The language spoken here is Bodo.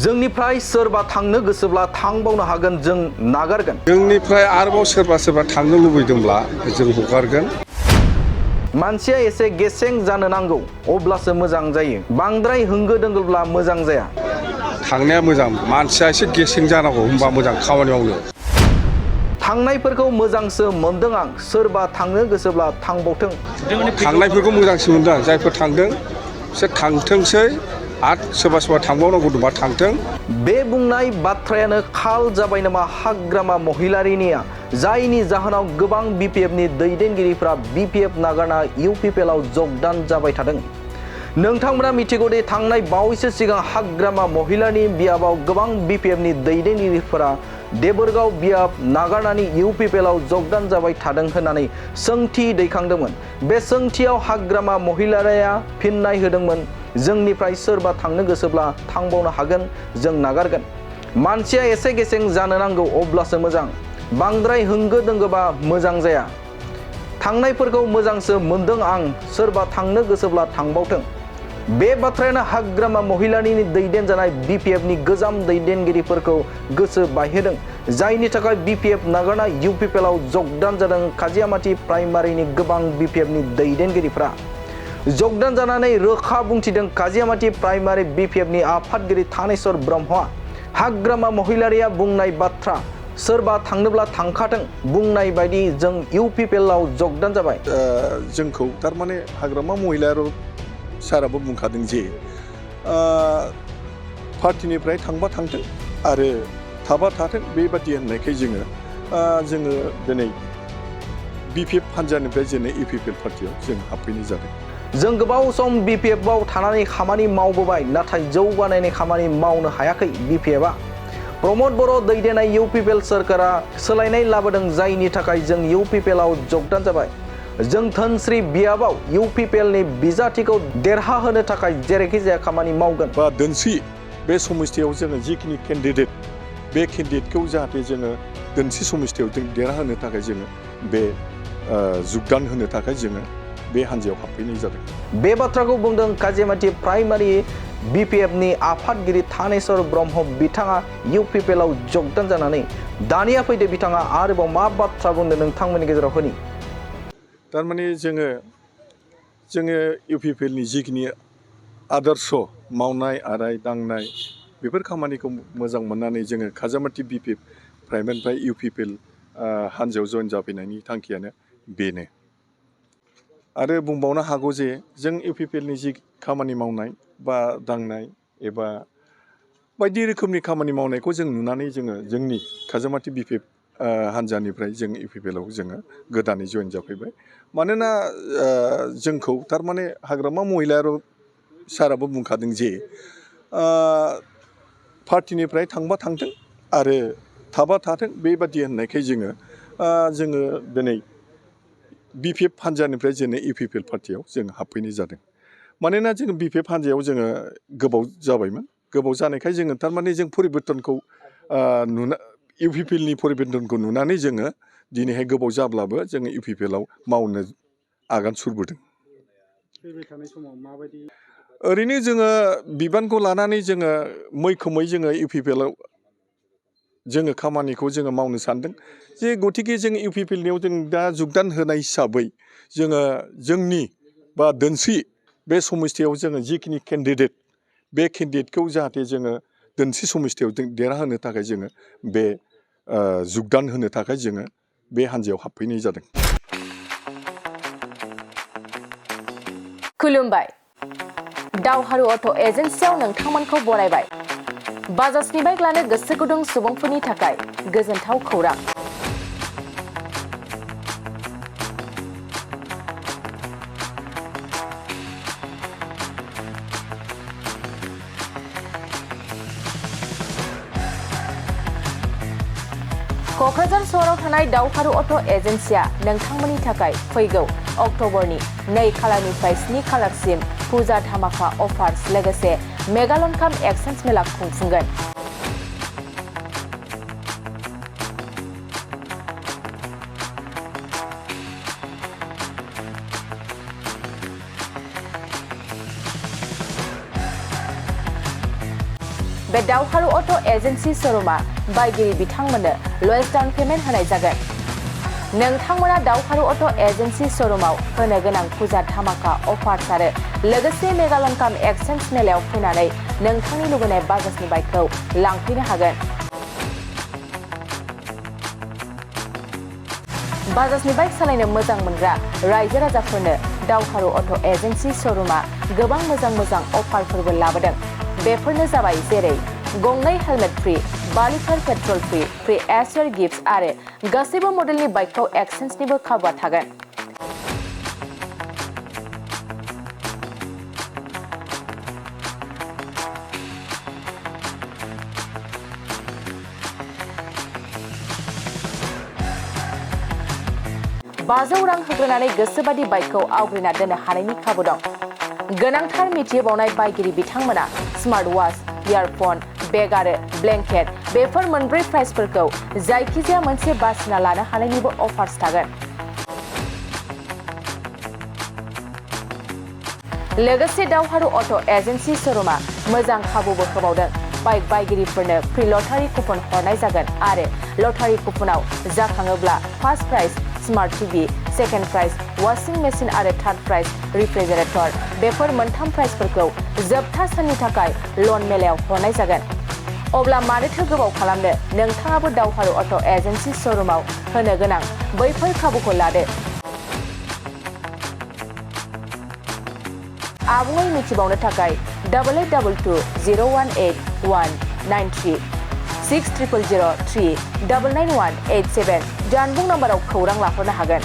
जोंनिफ्राय सोरबा थांनो गोसोब्ला थांबावनो हागोन जों नागारगोन जोंनिफ्राय आरोबाव सोरबा थांनो लुबैदोंब्ला जों हगारगोन मानसिया एसे गेसें जानो नांगौ अब्लासो मोजां जायो बांद्राय होंगो दोंगोब्ला मोजां जाया थांनाया मोजां मानसिया एसे गेसें जानांगौ होनबा मोजां खामानि मावनो थांनायफोरखौ मोजांसो मोनदों आं सोरबा थांनो गोसोब्ला थांबावथों थांनायफोरखौ मोजांसो मोनदों आं जायफोर थांदों बिसोर थांथोंसै आरो सोरबा थांबावनांगौ दंबा थांथों बे बुंनाय बाथ्रायानो खाल जाबाय नामा हाग्रामा महिलारिनिया जायनि जाहोनाव गोबां बिपिएफनि दैदेनगिरिफ्रा बिपिएफ नागारना इउपिपिएलआव जगदान जाबाय थादों नोंथांमोना मिथिगौ दि थांनाय बावैसो सिगां हाग्रामा महिलानि बियाबाव गोबां बिपिएफनि दैदेनगिरिफोरा देबोरगाव बियाब नागारनानै इउपिपिएलआव जगदान जाबाय थादों होननानै सोंथि दैखांदोंमोन बे सोंथियाव हाग्रामा महिलारिया फिननाय होदोंमोन जोंनिफ्राय सोरबा थांनो गोसोब्ला थांबावनो हागोन जों नागारगोन मानसिया एसे गेसें जानो नांगौ अब्लासो मोजां बांद्राय होंगो दोंगोबा मोजां जाया थांनायफोरखौ मोजांसो मोनदों आं सोरबा थांनो गोसोब्ला थांबावथों बे बाथ्रायानो हाग्रामा महिलानि दैदेनजानाय बिपिएफनि गोजाम दैदेनगिरिफोरखौ गोसो बायहोदों जायनि थाखाय बिपिएफ नागारना इउपिपिएलआव जगदान जादों काजियामाटी प्राइमारिनि गोबां बिपिएफनि दैदेनगिरिफ्रा जगदान जानानै रोखा बुंथिदों काजियामाटी प्राइमारि बिपिएफनि आफादगिरि थानेश्वर ब्रह्मआ हाग्रामा महिलारिया बुंनाय बाथ्रा सोरबा थांनोब्ला थांखाथों बुंनाय बायदि जों इउपिपिएलआव जगदान जाबाय जोंखौ थारमाने हाग्रामा महिलारि साराबो बुंखादों जे पार्टिनिफ्राय थांबा थांथों आरो थाबा थाथों बेबादि होननायखाय जोङो दिनै बिपिएफ हान्जानिफ्राय जोङो इउपिपिएल पार्टियाव जों हाबफैनाय जादों जों गोबाव सम बिपिएफआव थानानै खामानि मावबोबाय नाथाय जौगानायनि खामानि मावनो हायाखै बिपिएफआ प्रमद बर' दैदेननाय इउपिपिएल सोरखारा सोलायनाय लाबोदों जायनि थाखाय जों इउपिपिएलआव जगदान जाबाय जों धोनस्री बियाबाव इउपिपिएलनि बिजाथिखौ देरहाहोनो थाखाय जेरैखि जाया खामानि मावगोन बा धोनस्री बे समस्थियाव जोङो जिखिनि केन्डिडेट बे केन्डिडेटखौ जाहाथे जोङो धोनस्री समस्थियाव जों देरहाहोनो थाखाय जोङो बे जगदान होनो थाखाय जोङो बे हान्जायाव हाबफैनाय जादों बे बाथ्राखौ बुंदों काजियामाटी प्राइमारि बिपिएफनि आफादगिरि थानेश्वर ब्रह्म बिथाङा इउपिपिएलआव जगदान जानानै दानिया फैदो बिथाङा आरोबाव मा बाथ्रा बुंदों नोंथांमोननि गेजेराव होनि थारमाने जोङो इउपिपिएलनि जिखिनि आदर्श मावनाय आराय दांनाय बेफोर खामानिखौ मोजां मोननानै जोङो काजियामाटी बिपिएफ प्राइमारिनिफ्राय इउपिपिएल हान्जायाव जइन जाफैनायनि थांखियानो बेनो आरो बुंबावनो हागौ जे जों इउपिपिएलनि जि खामानि मावनाय बा दांनाय एबा बायदि रोखोमनि खामानि मावनायखौ जों नुनानै जोङो जोंनि काजियामाटी बिपिएफ हान्जानिफ्राय जों इउपिपिएलआव जोङो गोदानै जइन जाफैबाय मानोना जोंखौ थारमाने हाग्रामा महिलारि साराबो बुंखादों जे पार्टिनिफ्राय थांबा थांथों आरो थाबा थाथों बेबादि होननायखाय जोङो दिनै बिपिएफ हान्जानिफ्राय जोङो इउपिपिएल पार्टियाव जों हाबफैनाय जादों मानोना जोङो बिपिएफ हान्जायाव जोङो गोबाव जाबायमोन गोबाव जानायखाय जोङो थारमाने जों परिबर्तनखौ इउपिपिएलनि परिबर्तनखौ नुनानै जोङो दिनैहाय गोबाव जाब्लाबो जोङो इउपिपिएलआव मावनो आगान सुरबोदों फैबाय थानाय समाव माबायदि ओरैनो जोङो बिबानखौ लानानै जोङो मैखोमै जोङो इउपिपिएलआव जोङो खामानिखौ जोङो मावनो सानदों जे गतिके जों इउपिपिएलनियाव जों दा जगदान होनाय हिसाबै जोङो जोंनि बा धोनस्री बे समस्थियाव जोङो जिखिनि केन्डिडेट बे केन्डिडेटखौ जाहाथे जोङो धोनस्री समस्थियाव जों देरहाहोनो थाखाय जोङो बे जगदान होनो थाखाय जोङो बे हान्जायाव हाबफैनाय जादों खुलुमबाय दावहारु अट' एजेन्सियाव नोंथांमोनखौ बरायबाय बाजाजनि बाइक लानो गोसो गुदुं सुबुंफोरनि थाखाय गोजोनथाव खौरां क'क्राझार सहराव थानाय दावहारु अट' एजेन्सिया नोंथांमोननि थाखाय फैगौ अक्ट'बरनि 2 खालारनिफ्राय 7 खालारसिम फुजा धामाका अफार्स लोगोसे मेगालन काप एक्सचेन्ज मेला खुंफुंगोन बे दावहारु अट' एजेन्सि श'रुमा बायगिरि बिथांमोननो लवेस्ट डाउन पेमेन्ट होनाय जागोन। नोंथांमोना दावहारु अट' एजेन्सि श'रुमाव होनो गोनां फुजा धामाका अफार्स आरो लोगोसे मेगालन काम एक्सचेन्ज मेलायाव फैनानै नोंथांनि लुबैनाय बाजाजनि बाइकखौ लांफैनो हागोन। बाजाजनि बाइक सालायनो मोजां मोनग्रा रायजो राजाफोरनो दावहारु अट' एजेन्सि श'रुमा गोबां मोजां अफारफोरबो लाबोदों। बेफोरनो जाबाय जेरै गंनै helmet free, 5 litre petrol free, free easier gift आरो गासैबो मडेलनि बाइकखौ एक्सचेन्जनिबो खाबुआ थागोन। $500 रां होग्रोनानै गोसोबादि बाइकखौ आवग्रिना दोननो हानायनि खाबु दं। गोनांथार मिथिहोबावनाय बायगिरि बिथांमोना स्मार्ट वाच, इयारफन, बेग आरो ब्लेंकेट बेफोर मोनब्रै प्राइसफोरखौ जायखिजाया मोनसे बासिना लानो हानायनिबो अफार्स थागोन। लोगोसे दावहारु अट' एजेन्सि श'रुमा मोजां खाबुबो होबावदों। बाइक बायगिरिफोरनो फ्रि लटारि कुपन हरनाय जागोन आरो लटारि कुपनाव जाखाङोब्ला first prize smart TV, second prize washing machine आरो थार्ड प्राइज रिफ्रिजारेटर बेफोर मोनथाम प्राइजफोरखौ जोबथा साननि थाखाय लन मेलायाव हरनाय जागोन। अब्ला मानोथो गोबाव खालामनो, नोंथाङाबो दावहारु अट' एजेन्सि श'रुमाव होनो गोनां बैफोर खाबुखौ लादो। आबुङै मिथिबावनो थाखाय 8822018193 600003 99187 जानबुं नाम्बाराव खौरां लाहरनो हागोन।